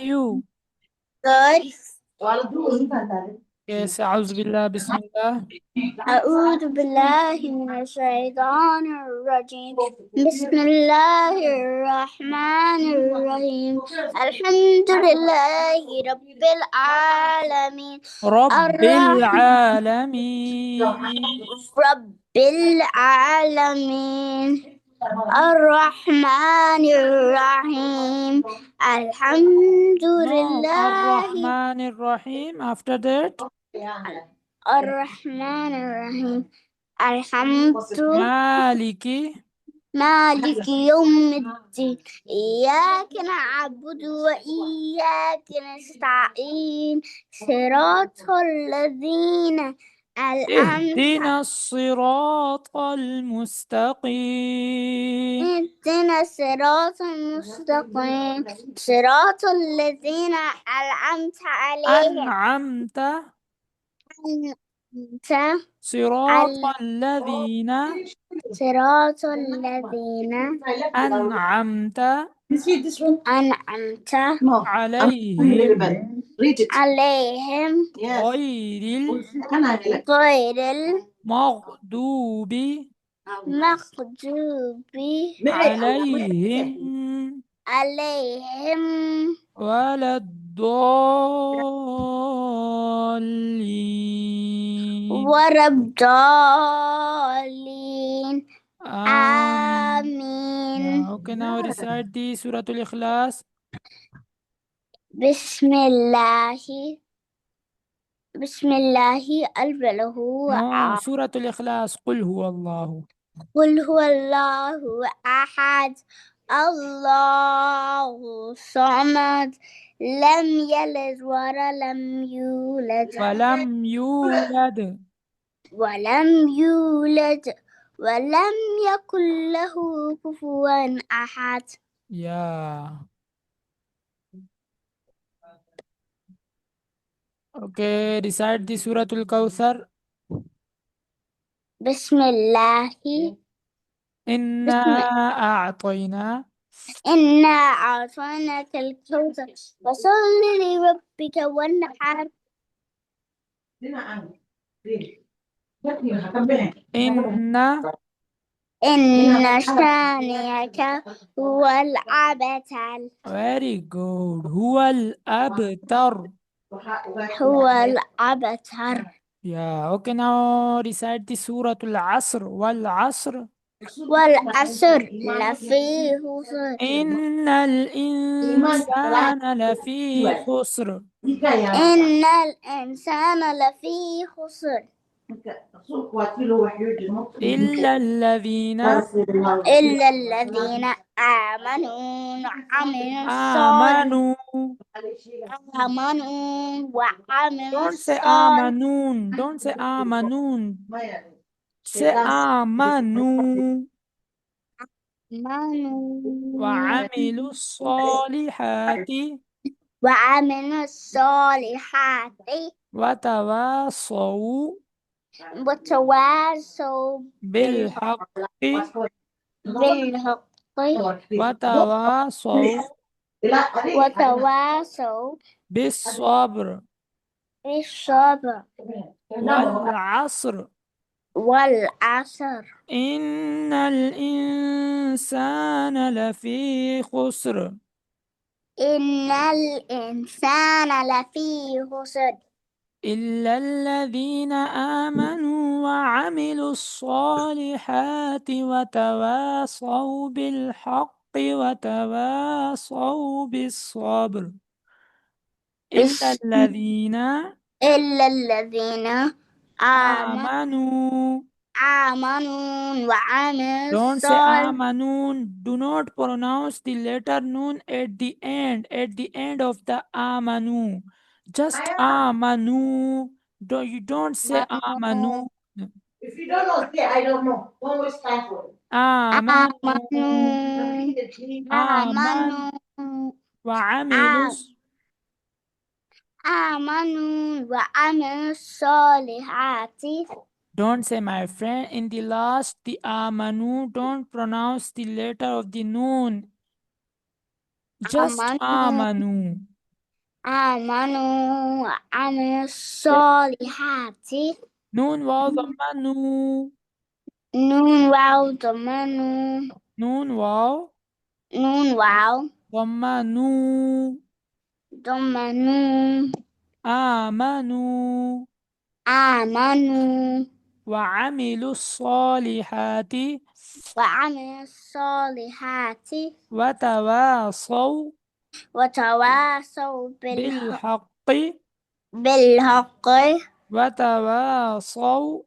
you? Good. Yes, أعوذ بالله بسم الله. أعوذ بالله من الشيطان الرجيم. بسم الله الرحمن الرحيم. الحمد لله رب العالمين. رب الرحمن العالمين. رب العالمين. الرحمن الرحيم. الحمد No, لله. الرحمن الرحيم. After that, الرحمن الرحيم. الحمد مالك مالك يوم الدين. إياك نعبد وإياك نستعين. صراط الذين أنعمت اهدنا الصراط المستقيم. اهدنا الصراط المستقيم. صراط الذين أنعمت عليهم. أنعمت أنعمت صراط الذين صراط الذين أنعمت أنعمت عليهم عليهم غير غير المغضوب المغضوب عليهم ولا الضالين. ولا الضالين. آمين. آمين. Okay, now recite the Surah Al-Ikhlas. بسم الله بسم الله أوله No, Surah Al-Ikhlas. قل هو الله. قل هو الله أحد الله الصمد لم يلد ولم يولد ولم يولد. ولم يولد ولم يكن له كفوا أحد. Yeah. Okay, recite the Surah Al-Kawthar. بسم الله إنا بسم أعطينا. إنا أعطيناك الكوثر فصل لربك وانحر. إن إن شانئك هو الأبتر. very good. هو الأبتر. هو الأبتر. Yeah. Okay, now recite the Surah Al-Asr. والعصر. والعصر لفي خسر. إن الإنسان لفي خسر إن الإنسان لفي خسر إلا الذين إلا الذين آمنوا وعملوا الصالحات. آمنوا. آمنوا وعملوا Don't say الصالحات. آمنون. Don't say آمنون. Say آمنوا آمنوا وعملوا الصالحات وعملوا الصالحات وتواصوا وتواصوا بالحق بالحق وتواصوا وتواصوا بالصبر بالصبر والعصر والعصر. إن الإنسان لفي خسر إن الإنسان لفي خسر إلا الذين آمنوا وعملوا الصالحات وتواصوا بالحق وتواصوا بالصبر إلا الذين إلا الذين آمنوا آمنوا. وعملوا Don't say الصالحات. آمنون. Do not pronounce the letter noon at the end. At the end of the آمنوا. Just آمنوا. You don't say آمنون. If you don't know, say I don't know. One more time for it. آمنوا. آمنوا آمنوا وعملوا آمنوا وعملوا الصالحات. Don't say my friend. In the last, the آمنوا, don't pronounce the letter of the noon. Just آمنوا آمنوا. آمنوا وعملوا الصالحات. نون واو ضمة نو. نون واو ضمنوا. نون واو نون واو ضمة نو. ضمنوا. آمنوا آمنوا وعملوا الصالحات وعملوا الصالحات وتواصوا وتواصوا بالحق بالحق وتواصوا.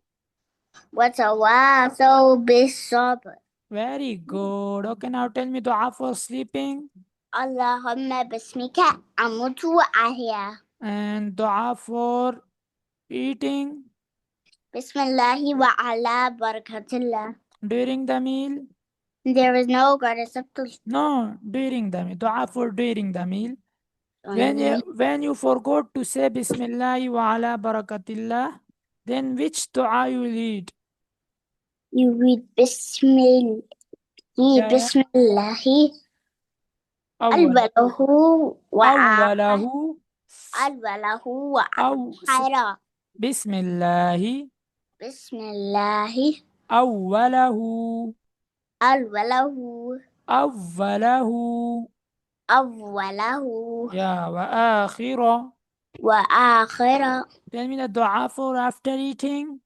وتواصوا بالصبر. Very good. Okay, now tell me dua for sleeping اللهم باسمك أموت وأحيا. and dua for eating بسم الله وعلى بركة الله. during the meal. There is no God except No, during the meal. Dua for during the meal. Allah. When you forgot to say Bismillah wa ala barakatillah, then which dua you read? You read Bismillah. Yeah. بسم الله أول الوله أوله الوله أو وآخره. بسم الله بسم الله أوله الوله أوله أوله يا وآخره. وآخره. Tell me the dua for after eating.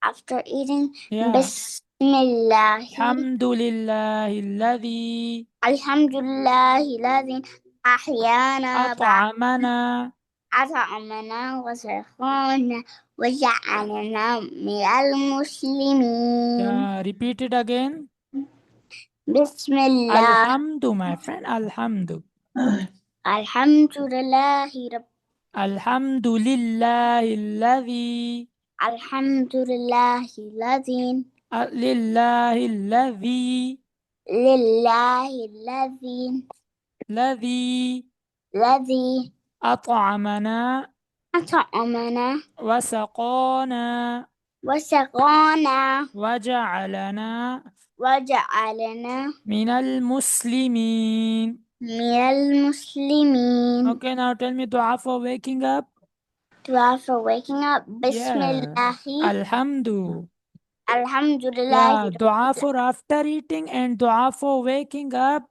After eating, Yeah. بسم الله الحمد لله الذي الحمد لله الذي أحيانا بعد أطعمنا أطعمنا وسقانا وجعلنا من المسلمين. Yeah, repeat it again. بسم الله Alhamdu, my friend. Alhamdu. الحمد لله رب الحمد لله الذي الحمد لله الذي لله الذي لله الذي الذي أطعمنا أطعمنا وسقانا وسقانا وجعلنا من المسلمين. المسلمين. Okay, now tell me dua for waking up. Dua for waking up. بسم Yeah. الله Alhamdu. الحمد لله Yeah, dua for after eating and dua for waking up.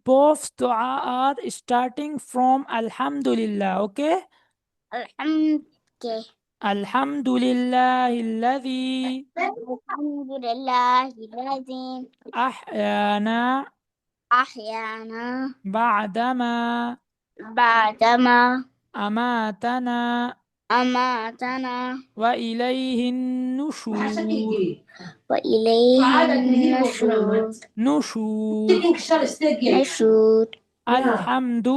Both dua are starting from Alhamdulillah. Okay? الحمد Alhamdulillah الذي الحمد لله الذي أحيانا أحيانا بعدما بعدما أماتنا أماتنا وإليه النشور. وإليه النشور. نشور. نشور. الحمد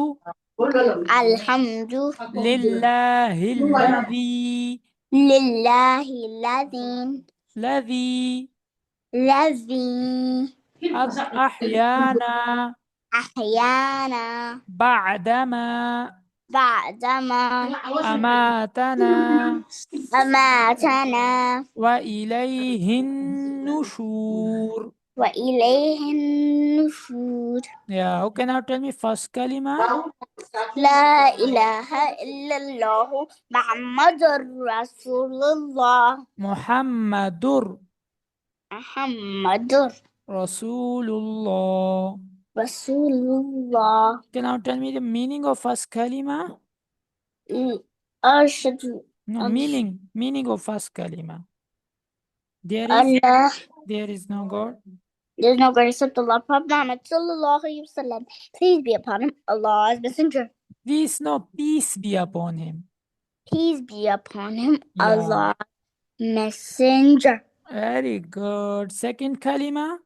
الحمد لله الذي لله الذي الذي أحيانا أحيانا بعدما بعدما أماتنا أماتنا وإليه النشور. وإليه النشور. Yeah, okay, now tell me first kalima. لا إله إلا الله محمد رسول الله. محمد محمد رسول الله. رسول الله. Okay, now tell me the meaning of first kalima. أرشد No, meaning of first kalima. Allah. There is no God. There is no God except Allah. Prophet Muhammad sallallahu alaihi wasallam, peace be upon him, Allah's messenger. Peace be upon him. Peace be upon him, Yeah. Allah's messenger. Very good. Second kalima.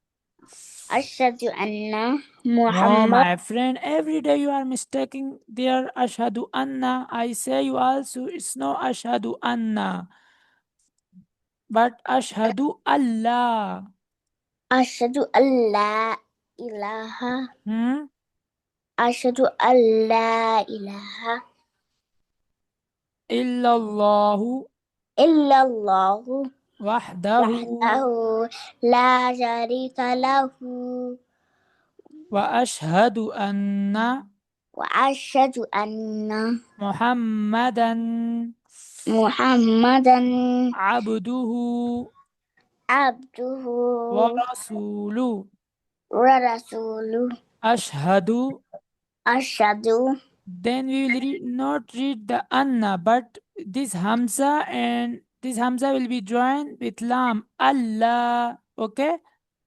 Ashhadu anna No, Muhammad. my friend, every day you are mistaking there ashhadu anna. I say you also, it's no ashhadu anna, but ashhadu Allah. Ashhadu alla ilaha. Hmm? Ashhadu alla ilaha Illallahu illallahu wahdahu wahdahu la sharika lahu wa ashhadu anna وأشهد أن محمدا محمدا عبده عبده ورسوله. ورسوله. أشهد. أشهد. Then we will not read the anna, but this hamza and this hamza will be joined with lam. Allah. Okay?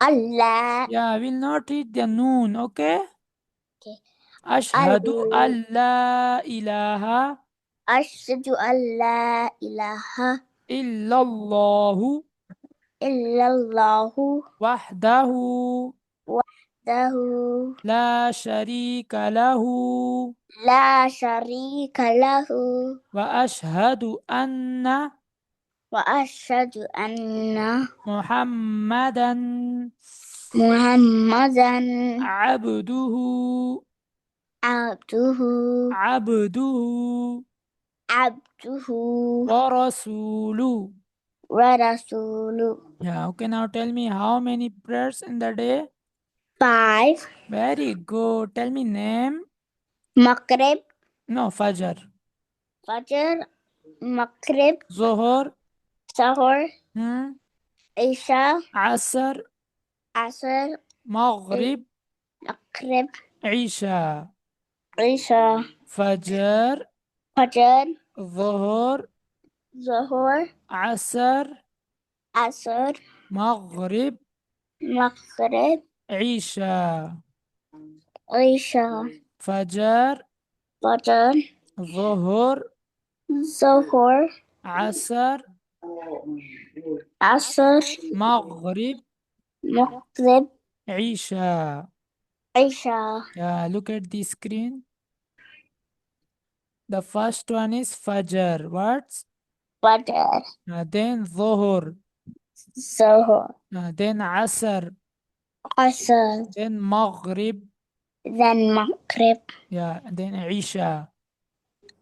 Allah. Yeah, we will not read the noon. Okay? Okay. Ashhadu alla ilaha أشهد أن لا إله illallahu إلا الله wahdahu وحده la sharika lahu لا شريك له wa ashhadu anna وأشهد أن Muhammadan محمدا abduhu عبده abduhu عبده wa rasuluh. ورسوله. Yeah, okay, now tell me how many prayers in the day? 5. Very good. Tell me name. مغرب No, Fajr. فجر مغرب Zohor. سحر عشاء Asr. عصر Maghrib. مغرب Isha. عشاء Fajr. فجر Zohor. ظهر Asr. عصر Maghrib. مغرب Isha. عشاء Fajr. فجر Zohor. ظهر Asr. عصر Maghrib. مغرب Isha. عشاء. Yeah, look at the screen. The first one is Fajr. What? فجر Then Zohor. ظهر Then Asr. عصر Then Maghrib. then مغرب Yeah. Then Isha.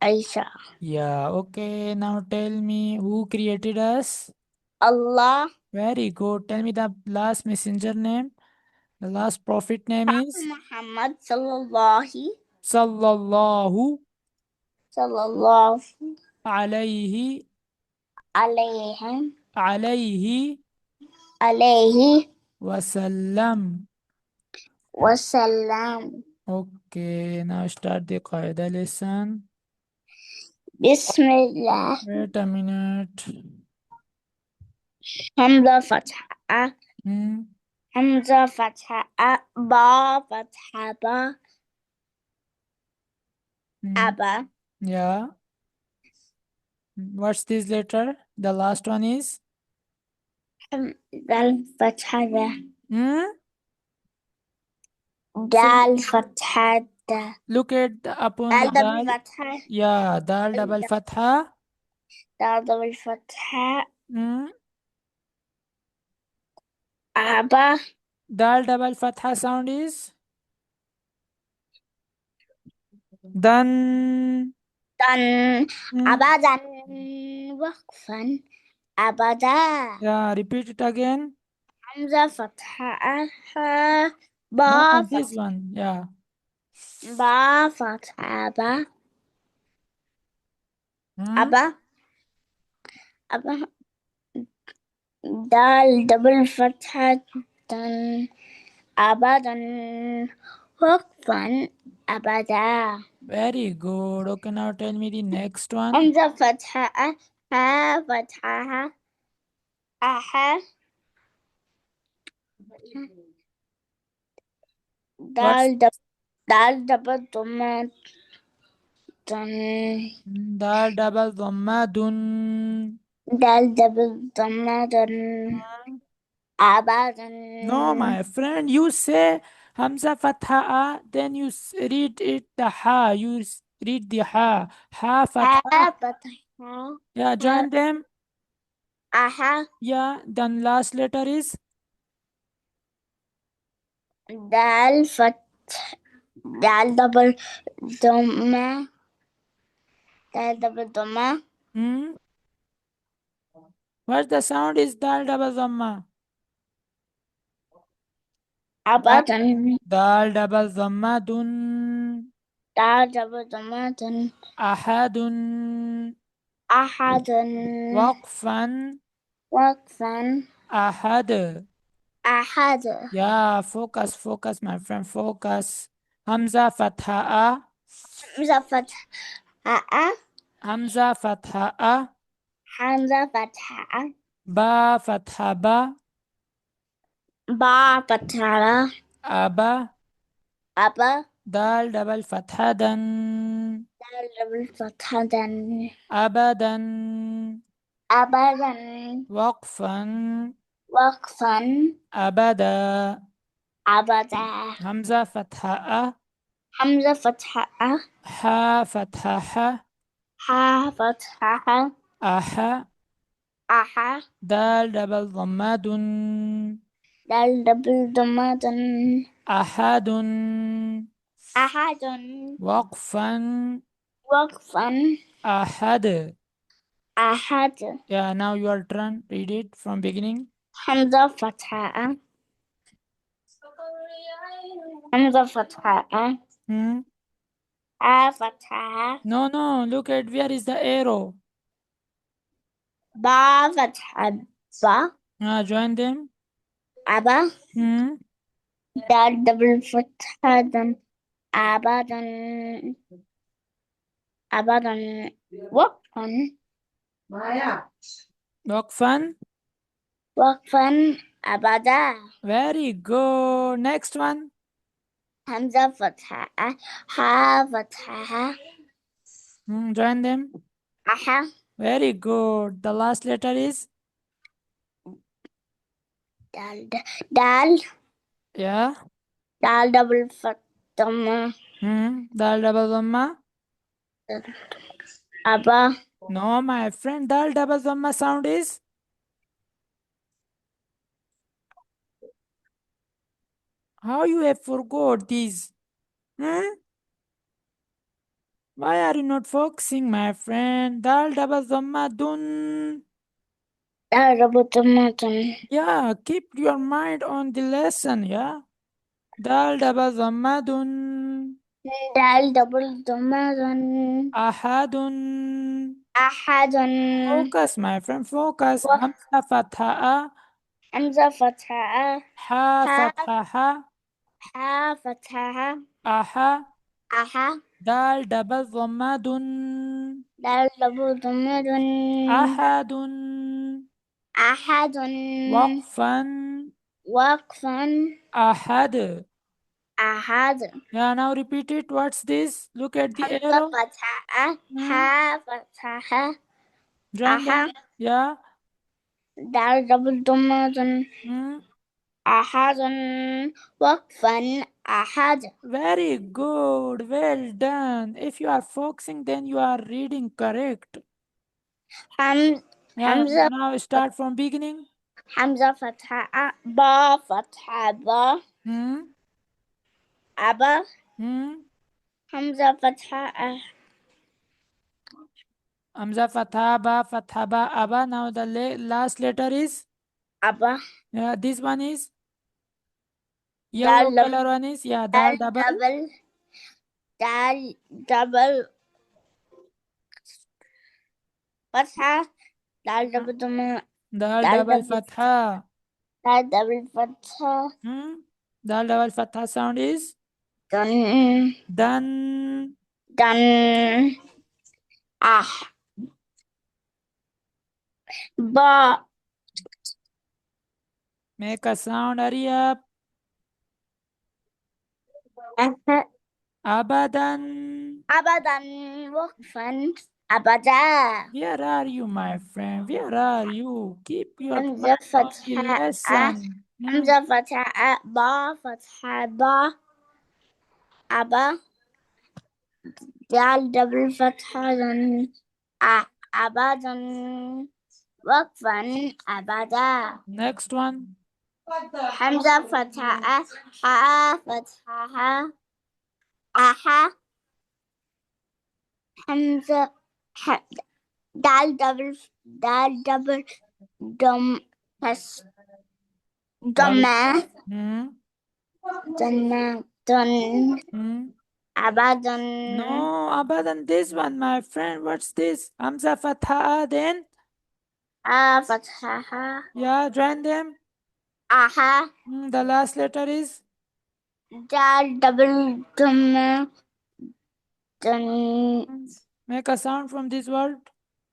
عشاء. Yeah. Okay. Now tell me who created us? Allah. Very good. Tell me the last messenger name. The last prophet name is محمد Sallallahu صلى الله alayhi عليه alayhi عليه wasallam. وسلم. Okay. Now start the Qaida lesson. بسم الله. Wait a minute. حمزة فتحة Hmm. حمزة فتحة با فتحة با Hmm. أبا Yeah. What's this letter? The last one is? دال فتحة دا Hmm? دال فتحة دا Look at upon the دال دبل dal. فتحة Yeah, dal double fatha. دال دبل فتحة Hmm? أبا Dal double fatha sound is? Dan. دن Hmm? أبدا وقفا أبدا. Yeah, repeat it again. حمزة فتحة No, با this فتحة one. Yeah. با فتحة با Hmm? أبا أبا دال دبل فتحة دن أبدا وقفا أبدا. Very good. Okay, now tell me the next one. حمزة فتحة ها فتحة أها What's دال دبل ضمة دن dal double dhamma dun? دال دبل ضمة دن أبدا. No, my friend, you say Hamza Fatha A, then you read it the Ha. You read the Ha. Ha Fatha. ها فتحة Yeah, join them. أها Yeah, then last letter is دال دال دبل ضمة دال دبل ضمة hmm? What's the sound is Dal double Dhamma. أبدا Dal double Dhamma dun. دال double ضمة أحد أحد وقفا وقفا أحد. أحد Yeah, focus, my friend, focus. همزة فتحة أ. همزة فتحة أ همزة فتحة أ. همزة فتحة با فتحة با. با فتحة أبا. أبا دال دبل فتحة دن. دال double فتحة دن أبدا. أبدا وقفا وقفا أبدا. أبدا همزة فتحة أ. همزة فتحة أ حا فتحة ح. ح فتحة أح. أح دال دبل ضماد. دال double ضمة أحد. أحد وقفا وقفا أحد. أحد Yeah, now your turn. Read it from beginning. همزة فتحة همزة فتحة Hmm? أ فتحة No. Look at where is the arrow. با فتحة با Join them. أبا Hmm? دال double فتحة دن أبدا أبدا وقفا Maya. وقفا. وقفا أبدا Very good. Next one. همزة فتحة ح فتحة Join them. أح Very good. The last letter is. دال دال Yeah. دال double فتحة Dal double dhamma. أبا No, my friend. Dal double dhamma sound is. How you have forgot these? Hmm? Why are you not focusing, my friend? Dal double dhamma dun. دال double ضمة Yeah, keep your mind on the lesson, yeah? Dal double dhamma dun. دال double ضمة Ahadun. أحد Focus, my friend, focus. Hamza fatha. همزة فتحة Ha ح fatha ha. ح فتحة Aha. أح Dal double dhamma dun. دال double ضمة Ahadun. أحد Waqfan. وقفا Ahad. أحد Yeah, now repeat it. What's this? Look at the همزة arrow. فتحة ح Hmm? فتحة Join أح them. Yeah. دال double ضمة Hmm? أحد وقفا أحد Very good. Well done. If you are focusing, then you are reading correct. هم Yeah, همزة now start from beginning. همزة فتحة با فتحة با Hmm? أبا Hmm? همزة فتحة Hamza fatha ba aba. Now the last letter is. أبا Yeah, this one is. Yellow دال color one is. Yeah, dal double. دال double فتحة دال double ضمة Dal دال double double fatha. دال double فتحة Dal double fatha sound is. دن Done. دن أح با Make a sound. Hurry up. أح Abadan. أبدا وقفا أبدا Where are you, my friend? Where are you? Keep your همزة mind on the فتحة lesson. همزة فتحة با فتحة با أبا دال دبل فتحة دن أبدا وقفا أبدا Next one. حمزة فتحة ح فتحة أح حمزة دال دبل دم بس دمة Hmm. دن دن Hmm. أبدا. No, abadan. This one, my friend. What's this? Hamza fatha. Then فتحة. yeah, join them. أها. The last letter is دال double دم. دن. make a sound from this word.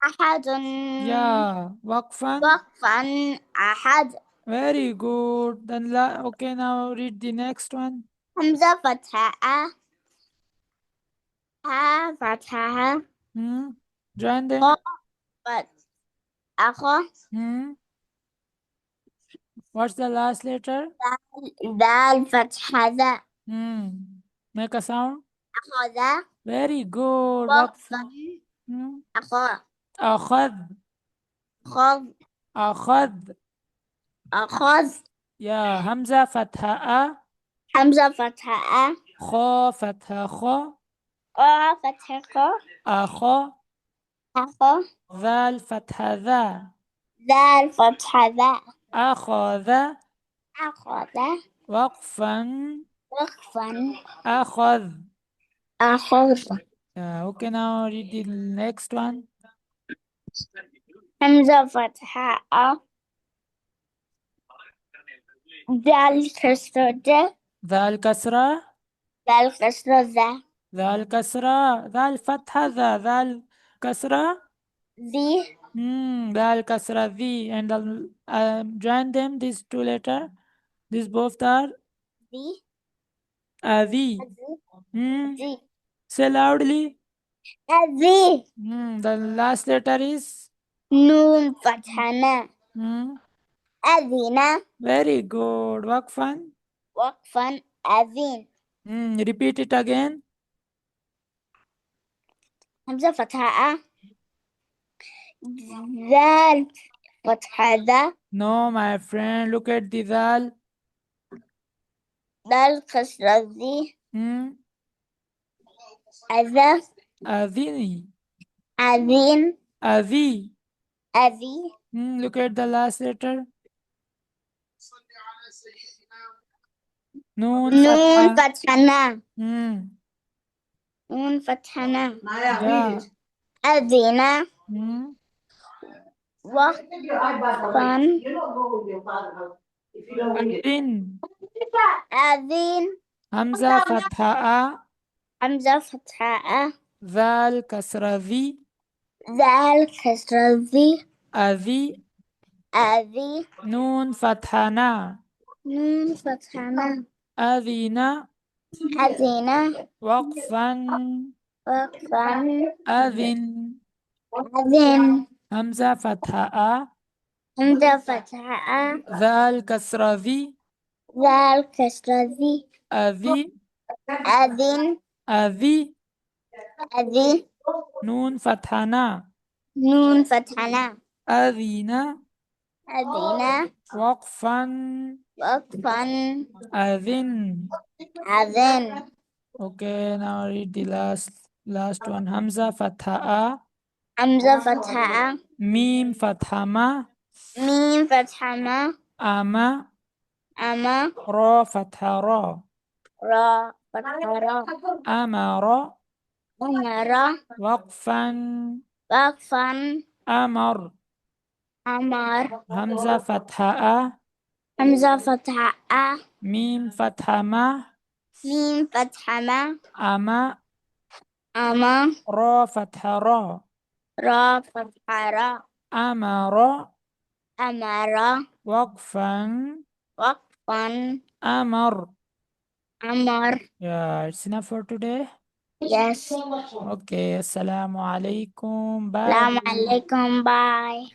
أحد. Yeah, waqfan. وقفا. أحد. Very good. Then okay, now read the next one. همزة فتحة. ها فتحة. Join them. أخو. What's the last letter? دال فتحة ذا. Make a sound. أخذ. Very good. وقفا. أخو. أخذ. خذ. أخذ. أخذ. Yeah, همزة فتحة. همزة فتحة. خا فتحة خا. فتحة. أخا. أخو. ذال فتحة ذا. دال فتحة ذا. أخذ. أخذ. وقفا. وقفا. أخذ. أخذ. Yeah, okay, now read the next one. همزة فتحة دال كسرة د. ذال كسرة. دال كسرة ذا. ذال كسرة. ذال فتحة ذا. ذال كسرة. ذي. ذال كسرة ذي. And join them, these two letters. These both are ذي. ذي. ذي. Say loudly. ذي. The last letter is نون فتحة hmm. أذن. Very good. Waqfan. وقفا. أذن. Repeat it again. همزة فتحة ذال فتحة ذا. No, my friend. Look at the ذال. دال كسرة ذي. أذى. أذني. أذين. أذي. أذي. Look at the last letter. نون نون فتحة. فتحة. نون فتحة. Yeah. أذن. وقفا. أذن. أذين. همزة فتحة. همزة فتحة. ذال كسرة ذي. ذال كسرة ذي. أذي. أذي. نون فتحة نا. نون فتحة. أذن. أذن. وقفا. وقفا. أذن. أذن. همزة فتحة. همزة فتحة. ذال كسرة ذي. ذال كسرة ذي. أذي. أذن. أذي. أذي. نون فتحة نا. نون فتحة. أذن. أذن. وقفا. وقفا. أذن. أذن. Okay, now read the last one. Hamza fatha. همزة فتحة. Mim fatha ma. ميم فتحة ما. Ama. أما. Ra fatha ra. را فتحة را. Amara. أمر. Waqfan. وقفا. Amar. أمر. Hamza fatha. همزة فتحة. Mim fatha ma. ميم فتحة ما. Ama. أما. Ra fatha ra. را فتحة را. Amara. أمر. Waqfan. وقفا. Amar. أمر. Yeah, it's enough for today. Yes. Okay, assalamu alaikum. Bye. السلام عليكم. باي.